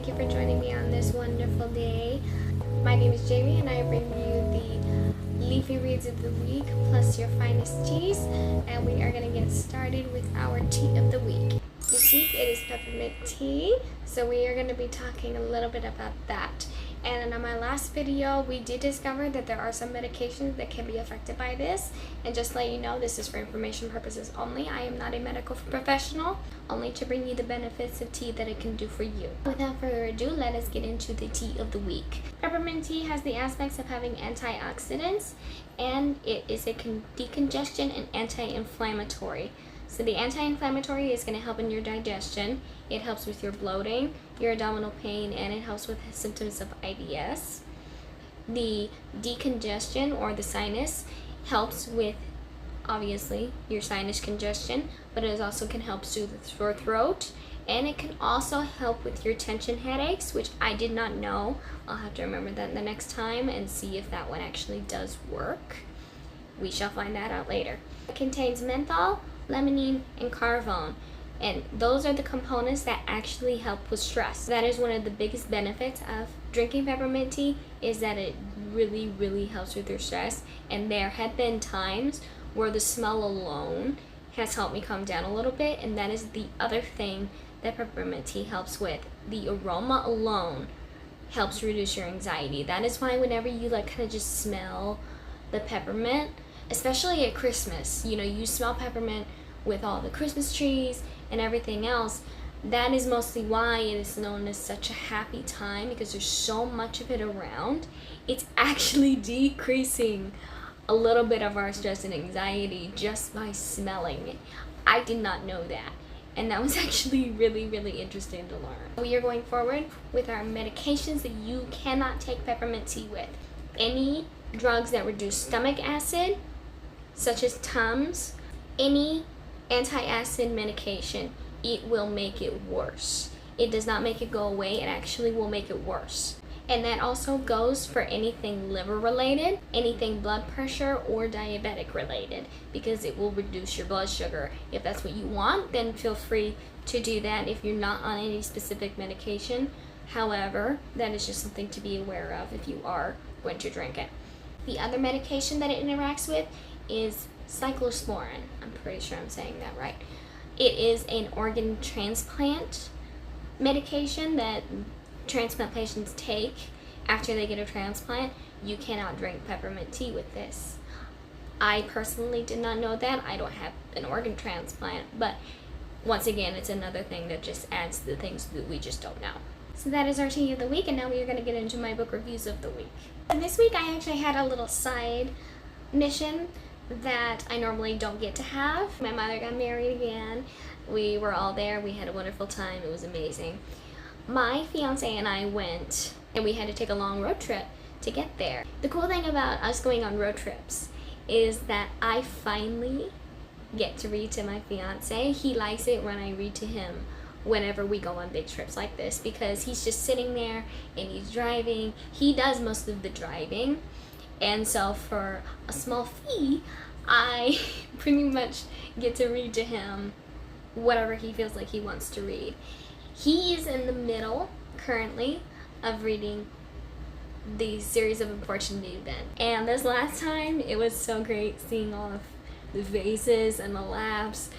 thank you for joining me on this wonderful day. My name is Jamie and I bring you the Leafy Reads of the Week plus your finest teas, and we are going to get started with our tea of the week. This week it is peppermint tea, so we are going to be talking a little bit about that. And on my last video, we did discover that there are some medications that can be affected by this. And just to let you know, this is for information purposes only. I am not a medical professional, only to bring you the benefits of tea that it can do for you. Without further ado, let us get into the tea of the week. Peppermint tea has the aspects of having antioxidants, and it is a decongestion and anti-inflammatory. So the anti-inflammatory is going to help in your digestion. It helps with your bloating, your abdominal pain, and it helps with symptoms of IBS. The decongestion or the sinus helps with, obviously, your sinus congestion, but it also can help soothe the sore throat. And it can also help with your tension headaches, which I did not know. I'll have to remember that the next time and see if that one actually does work. We shall find that out later. It contains menthol, limonene, and carvone, and those are the components that actually help with stress. That is one of the biggest benefits of drinking peppermint tea, is that it really helps with your stress. And there have been times where the smell alone has helped me calm down a little bit, and that is the other thing that peppermint tea helps with. The aroma alone helps reduce your anxiety. That is why whenever you kind of just smell the peppermint, especially at Christmas, you smell peppermint with all the Christmas trees and everything else. That is mostly why it is known as such a happy time, because there's so much of it around. It's actually decreasing a little bit of our stress and anxiety just by smelling it. I did not know that, and that was actually really interesting to learn. We are going forward with our medications that you cannot take peppermint tea with. Any drugs that reduce stomach acid, such as Tums, any antacid medication, it will make it worse. It does not make it go away, it actually will make it worse. And that also goes for anything liver related, anything blood pressure or diabetic related, because it will reduce your blood sugar. If that's what you want, then feel free to do that if you're not on any specific medication. However, that is just something to be aware of if you are going to drink it. The other medication that it interacts with is cyclosporin. I'm pretty sure I'm saying that right. It is an organ transplant medication that transplant patients take after they get a transplant. You cannot drink peppermint tea with this. I personally did not know that. I don't have an organ transplant, but once again, it's another thing that just adds to the things that we just don't know. So that is our tea of the week, and now we are going to get into my book reviews of the week. And this week I actually had a little side mission that I normally don't get to have. My mother got married again. We were all there. We had a wonderful time. It was amazing. My fiance and I went, and we had to take a long road trip to get there. The cool thing about us going on road trips is that I finally get to read to my fiance. He likes it when I read to him whenever we go on big trips like this, because he's just sitting there and he's driving. He does most of the driving, and so for a small fee, I pretty much get to read to him whatever he feels like he wants to read. He is in the middle currently of reading the series of unfortunate events, and this last time it was so great seeing all of the faces and the laughs.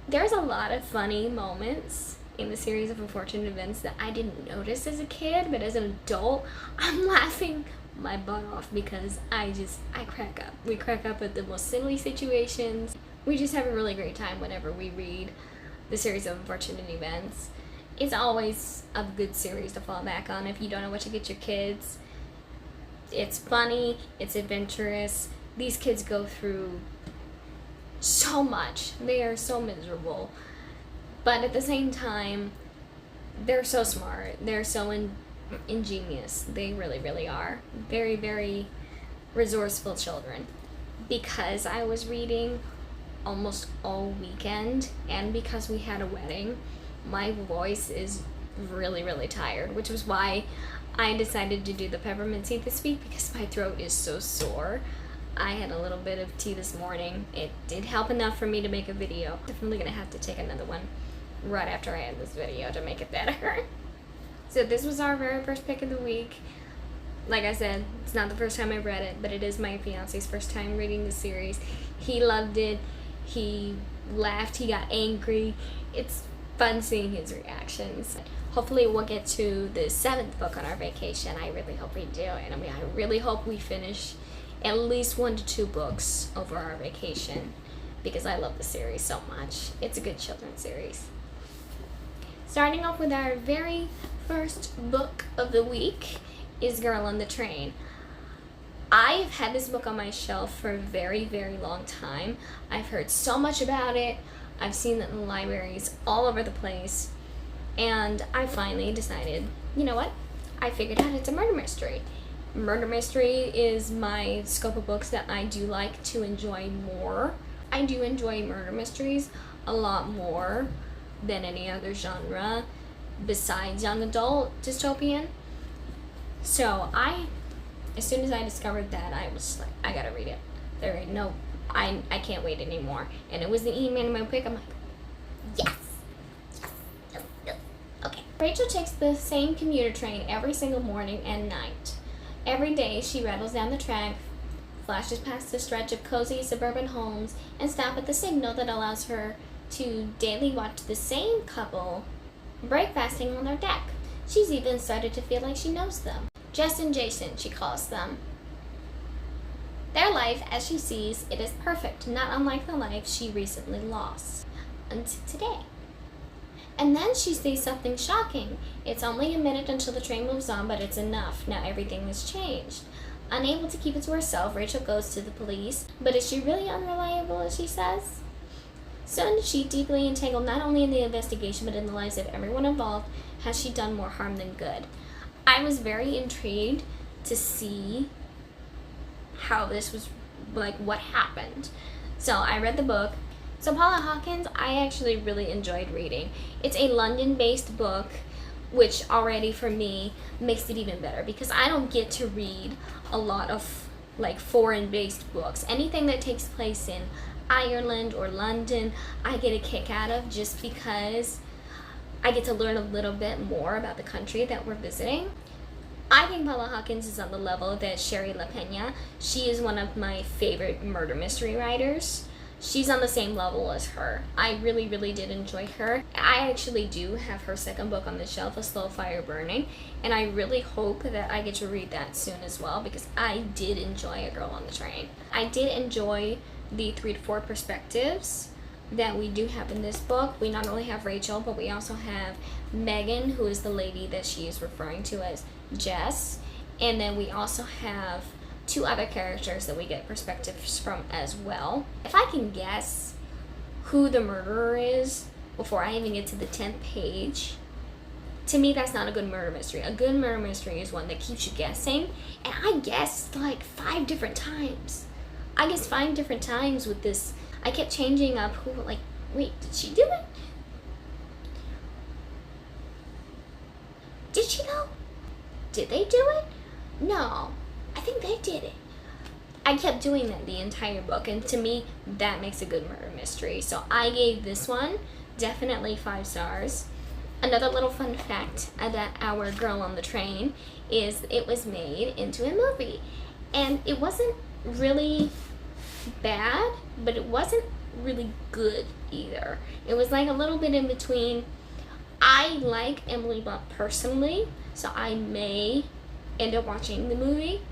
There's a lot of funny moments in the series of unfortunate events that I didn't notice as a kid, but as an adult, I'm laughing my butt off because I crack up. We crack up at the most silly situations. We just have a really great time whenever we read the series of unfortunate events. It's always a good series to fall back on if you don't know what to get your kids. It's funny, it's adventurous. These kids go through so much. They are so miserable, but at the same time, they're so smart. They're so ingenious. They really are. Very resourceful children. Because I was reading almost all weekend, and because we had a wedding, my voice is really tired, which was why I decided to do the peppermint tea this week, because my throat is so sore. I had a little bit of tea this morning. It did help enough for me to make a video. Definitely gonna have to take another one right after I end this video to make it better. So this was our very first pick of the week. Like I said, it's not the first time I've read it, but it is my fiance's first time reading the series. He loved it. He laughed. He got angry. It's fun seeing his reactions. Hopefully we'll get to the 7th book on our vacation. I really hope we do. And I really hope we finish at least 1 to 2 books over our vacation, because I love the series so much. It's a good children's series. Starting off with our very first book of the week is Girl on the Train. I've had this book on my shelf for a very, very long time. I've heard so much about it. I've seen it in libraries all over the place. And I finally decided, you know what? I figured out it's a murder mystery. Murder mystery is my scope of books that I do like to enjoy more. I do enjoy murder mysteries a lot more than any other genre besides young adult dystopian. So as soon as I discovered that, I was like, I gotta read it. There ain't no, I can't wait anymore. And it was the E-Man my pick. I'm like, yes. Okay. Rachel takes the same commuter train every single morning and night. Every day she rattles down the track, flashes past a stretch of cozy suburban homes, and stops at the signal that allows her to daily watch the same couple breakfasting on their deck. She's even started to feel like she knows them. Jess and Jason, she calls them. Their life, as she sees it, is perfect, not unlike the life she recently lost. Until today. And then she sees something shocking. It's only a minute until the train moves on, but it's enough. Now everything has changed. Unable to keep it to herself, Rachel goes to the police. But is she really unreliable, as she says? Soon, she deeply entangled not only in the investigation, but in the lives of everyone involved, has she done more harm than good. I was very intrigued to see how this was, like, what happened. So I read the book. So Paula Hawkins, I actually really enjoyed reading. It's a London-based book, which already for me makes it even better, because I don't get to read a lot of like foreign-based books. Anything that takes place in Ireland or London, I get a kick out of, just because I get to learn a little bit more about the country that we're visiting. I think Paula Hawkins is on the level that Sherry LaPena. She is one of my favorite murder mystery writers. She's on the same level as her. I really, really did enjoy her. I actually do have her second book on the shelf, A Slow Fire Burning, and I really hope that I get to read that soon as well, because I did enjoy A Girl on the Train. I did enjoy the 3 to 4 perspectives that we do have in this book. We not only have Rachel, but we also have Megan, who is the lady that she is referring to as Jess, and then we also have 2 other characters that we get perspectives from as well. If I can guess who the murderer is before I even get to the 10th page, to me that's not a good murder mystery. A good murder mystery is one that keeps you guessing, and I guessed like 5 different times. I guessed 5 different times with this. I kept changing up who, like, wait, did she do it? Did she though? Did they do it? No. I think they did it. I kept doing that the entire book, and to me, that makes a good murder mystery. So I gave this one definitely 5 stars. Another little fun fact about Our Girl on the Train is it was made into a movie. And it wasn't really bad, but it wasn't really good either. It was like a little bit in between. I like Emily Blunt personally, so I may end up watching the movie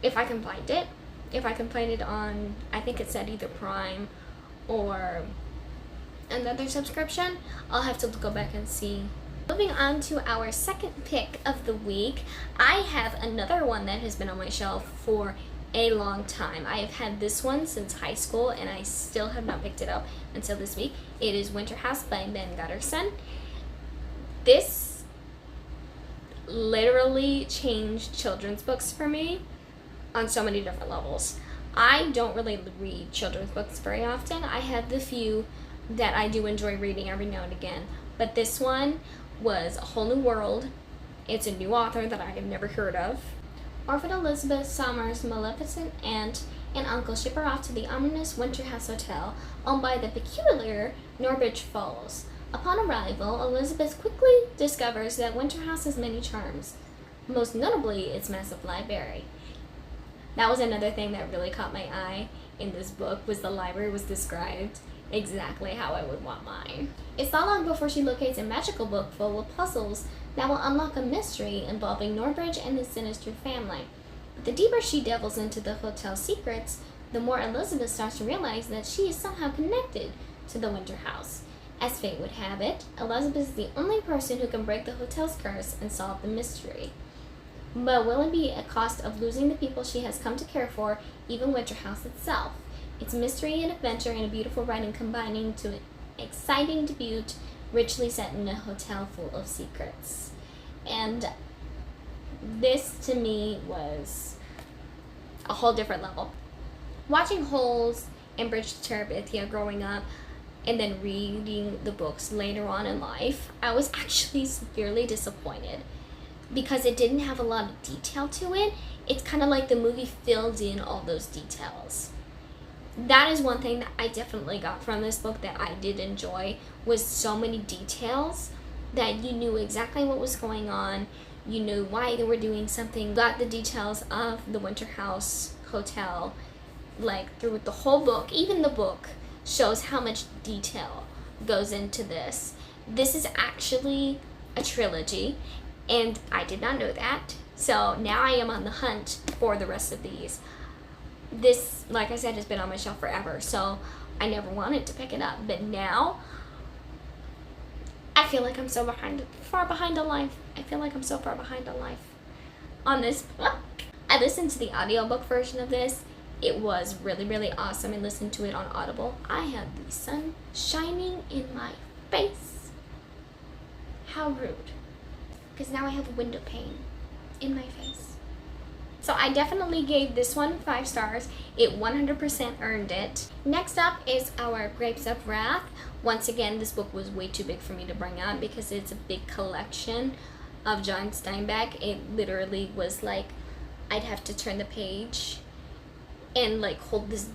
if I can find it. If I can find it on, I think it's at either Prime or another subscription, I'll have to go back and see. Moving on to our second pick of the week, I have another one that has been on my shelf for a long time. I have had this one since high school, and I still have not picked it up until this week. It is Winterhouse by Ben Guterson. This literally changed children's books for me on so many different levels. I don't really read children's books very often. I have the few that I do enjoy reading every now and again, but this one was a whole new world. It's a new author that I have never heard of. Orphan Elizabeth Somers' maleficent aunt and uncle ship her off to the ominous Winterhouse Hotel, owned by the peculiar Norbridge Falls. Upon arrival, Elizabeth quickly discovers that Winterhouse has many charms, most notably its massive library. That was another thing that really caught my eye in this book, was the library was described exactly how I would want mine. It's not long before she locates a magical book full of puzzles that will unlock a mystery involving Norbridge and his sinister family. But the deeper she delves into the hotel's secrets, the more Elizabeth starts to realize that she is somehow connected to the Winterhouse. As fate would have it, Elizabeth is the only person who can break the hotel's curse and solve the mystery. But will it be at cost of losing the people she has come to care for, even Winterhouse itself? It's mystery and adventure and a beautiful writing combining to an exciting debut, richly set in a hotel full of secrets. And this, to me, was a whole different level. Watching Holes and Bridge to Terabithia growing up, and then reading the books later on in life, I was actually severely disappointed because it didn't have a lot of detail to it. It's kind of like the movie filled in all those details. That is one thing that I definitely got from this book that I did enjoy, was so many details that you knew exactly what was going on, you knew why they were doing something, got the details of the Winterhouse Hotel, like through the whole book. Even the book shows how much detail goes into this. This is actually a trilogy, and I did not know that. So now I am on the hunt for the rest of these. This, like I said, has been on my shelf forever, so I never wanted to pick it up. But now, I feel like I'm so far behind on life. I feel like I'm so far behind on life on this book. I listened to the audiobook version of this. It was really, really awesome. I listened to it on Audible. I have the sun shining in my face. How rude. Because now I have a window pane in my face. So I definitely gave this one 5 stars. It 100% earned it. Next up is our Grapes of Wrath. Once again, this book was way too big for me to bring out because it's a big collection of John Steinbeck. It literally was like, I'd have to turn the page and like hold this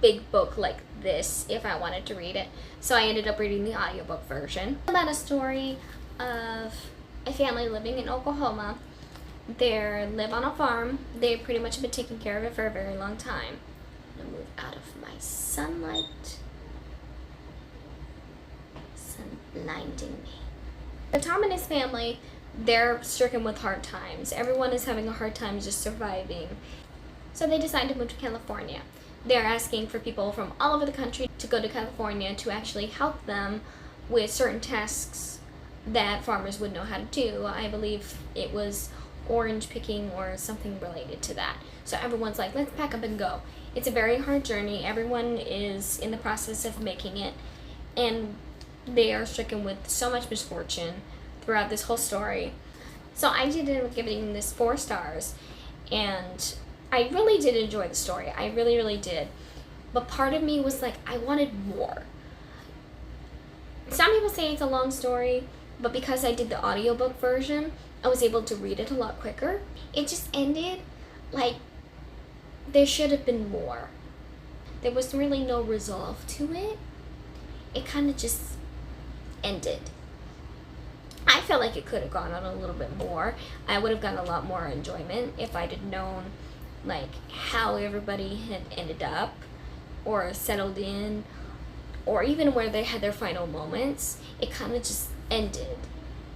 big book like this if I wanted to read it. So I ended up reading the audiobook version. About a story of a family living in Oklahoma. They live on a farm. They pretty much have been taking care of it for a very long time. I'm gonna move out of my sunlight. Sun blinding me. So Tom and his family, they're stricken with hard times. Everyone is having a hard time just surviving. So they decide to move to California. They're asking for people from all over the country to go to California to actually help them with certain tasks that farmers would know how to do. I believe it was orange picking or something related to that. So everyone's like, let's pack up and go. It's a very hard journey. Everyone is in the process of making it, and they are stricken with so much misfortune throughout this whole story. So I did end up giving this 4 stars, and I really did enjoy the story. I really, really did. But part of me was like, I wanted more. Some people say it's a long story, but because I did the audiobook version, I was able to read it a lot quicker. It just ended like there should have been more. There was really no resolve to it. It kind of just ended. I feel like it could have gone on a little bit more. I would have gotten a lot more enjoyment if I'd have known like how everybody had ended up or settled in, or even where they had their final moments. It kind of just ended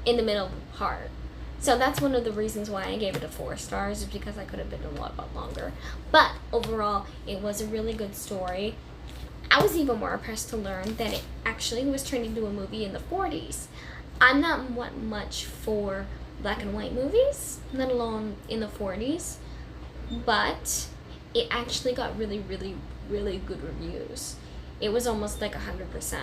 in the middle of the part. So that's one of the reasons why I gave it a 4 stars, is because I could have been a lot longer. But overall, it was a really good story. I was even more impressed to learn that it actually was turned into a movie in the 40s. I'm not much for black and white movies, let alone in the 40s, but it actually got really, really, really good reviews. It was almost like 100%.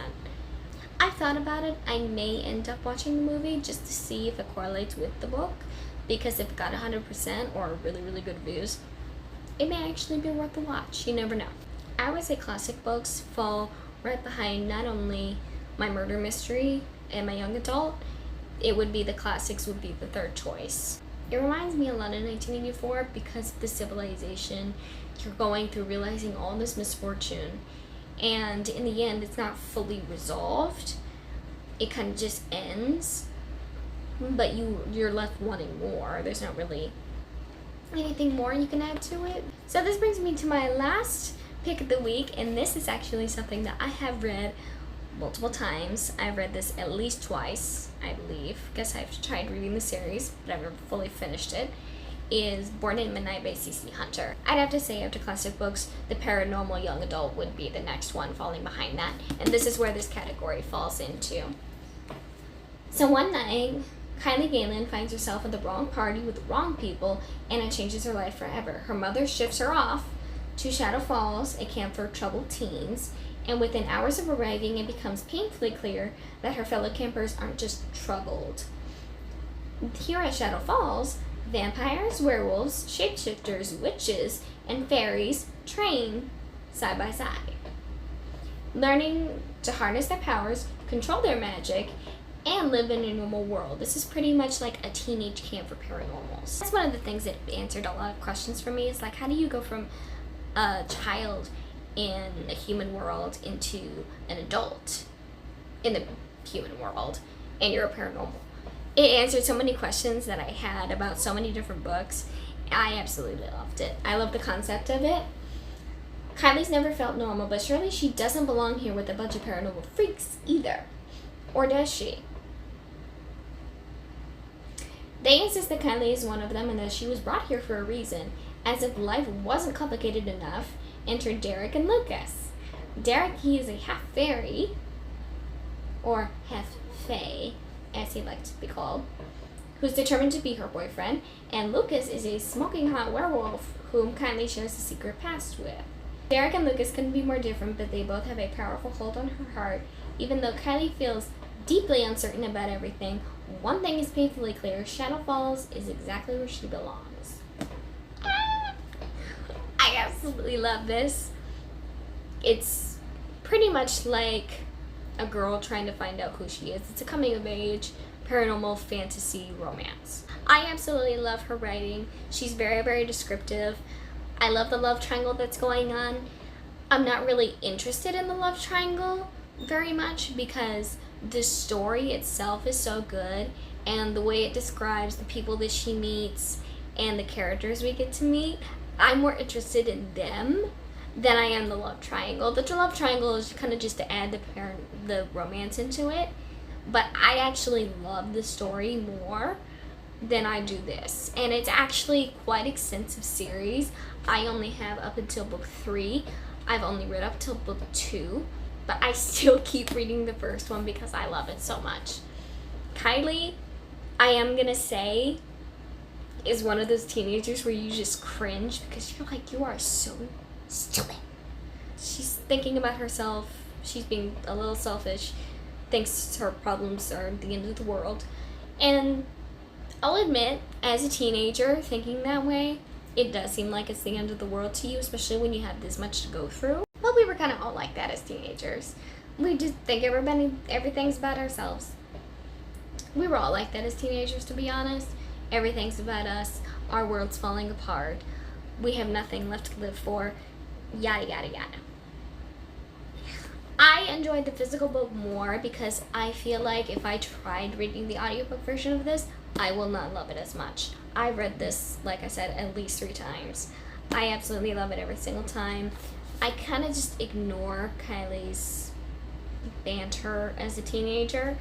I thought about it. I may end up watching the movie just to see if it correlates with the book, because if it got 100% or really, really good reviews, it may actually be worth a watch. You never know. I would say classic books fall right behind not only my murder mystery and my young adult, it would be the classics would be the third choice. It reminds me a lot of 1984 because of the civilization you're going through, realizing all this misfortune, and in the end it's not fully resolved. it kind of just ends, but you're left wanting more. There's not really anything more you can add to it. So this brings me to my last pick of the week, and this is actually something that I have read multiple times. I've read this at least twice, I believe. Guess I've tried reading the series, but I've never fully finished it. Is Born at Midnight by C.C. Hunter. I'd have to say, after classic books, the paranormal young adult would be the next one falling behind that, and this is where this category falls into. So one night, Kylie Galen finds herself at the wrong party with the wrong people, and it changes her life forever. Her mother shifts her off to Shadow Falls, a camp for troubled teens, and within hours of arriving, it becomes painfully clear that her fellow campers aren't just troubled. Here at Shadow Falls, vampires, werewolves, shapeshifters, witches, and fairies train side by side, learning to harness their powers, control their magic, and live in a normal world. This is pretty much like a teenage camp for paranormals. That's one of the things that answered a lot of questions for me, is like, how do you go from a child in a human world into an adult in the human world, and you're a paranormal? It answered so many questions that I had about so many different books. I absolutely loved it. I love the concept of it. Kylie's never felt normal, but surely she doesn't belong here with a bunch of paranormal freaks either. Or does she? They insist that Kylie is one of them and that she was brought here for a reason. As if life wasn't complicated enough, enter Derek and Lucas. Derek, he is a half fairy, or half fae, as he likes to be called, who's determined to be her boyfriend, and Lucas is a smoking hot werewolf whom Kylie shares a secret past with. Derek and Lucas couldn't be more different, but they both have a powerful hold on her heart. Even though Kylie feels deeply uncertain about everything, one thing is painfully clear: Shadow Falls is exactly where she belongs. I absolutely love this. It's pretty much like a girl trying to find out who she is. It's a coming-of-age, paranormal fantasy romance. I absolutely love her writing. She's very, very descriptive. I love the love triangle that's going on. I'm not really interested in the love triangle very much because the story itself is so good, and the way it describes the people that she meets and the characters we get to meet, I'm more interested in them than I am the love triangle. The love triangle is kind of just to add the romance into it, but I actually love the story more than I do this. And it's actually quite extensive series. I only have up until book 3. I've only read up till book 2, but I still keep reading the first one because I love it so much. Kylie, I am gonna say, is one of those teenagers where you just cringe because you're like, you are so stupid. She's thinking about herself. She's being a little selfish. Thinks her problems are the end of the world. And I'll admit, as a teenager thinking that way, it does seem like it's the end of the world to you, especially when you have this much to go through. But we were kind of all like that as teenagers. We just think everything's about ourselves. We were all like that as teenagers, to be honest. Everything's about us. Our world's falling apart. We have nothing left to live for. Yada, yada, yada. I enjoyed the physical book more because I feel like if I tried reading the audiobook version of this, I will not love it as much. I read this, like I said, at least 3 times. I absolutely love it every single time. I kind of just ignore Kylie's banter as a teenager,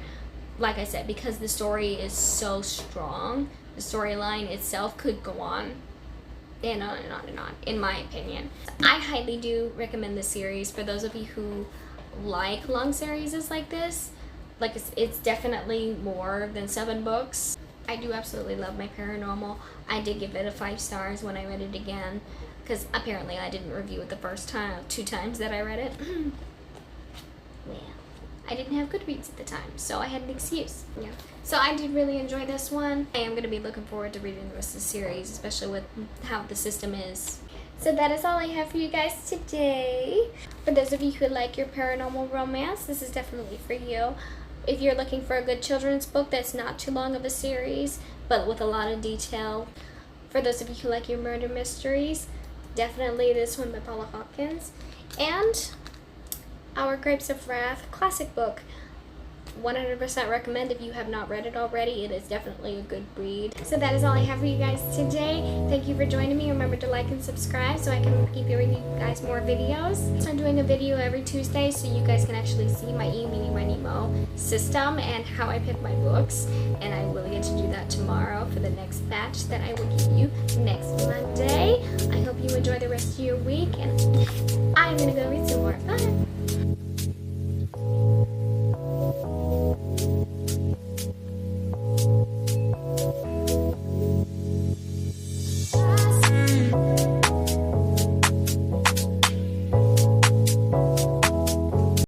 like I said, because the story is so strong. The storyline itself could go on and on and on and on, in my opinion. I highly do recommend this series for those of you who like long series like this. Like, it's definitely more than 7 books. I do absolutely love my paranormal. I did give it a 5 stars when I read it again, because apparently I didn't review it the first time, 2 times that I read it. Well, I didn't have Goodreads at the time, so I had an excuse. Yeah. So I did really enjoy this one. I am going to be looking forward to reading the rest of the series, especially with how the system is. So that is all I have for you guys today. For those of you who like your paranormal romance, this is definitely for you. If you're looking for a good children's book that's not too long of a series, but with a lot of detail. For those of you who like your murder mysteries, definitely this one by Paula Hawkins. And Our Grapes of Wrath classic book. 100% recommend if you have not read it already. It is definitely a good read. So that is all I have for you guys today. Thank you for joining me. Remember to like and subscribe so I can keep bringing you guys more videos. So I'm doing a video every Tuesday so you guys can actually see my Mini Miny Mo system and how I pick my books. And I will get to do that tomorrow for the next batch that I will give you next Monday. I hope you enjoy the rest of your week, and I'm gonna go read some more. Bye!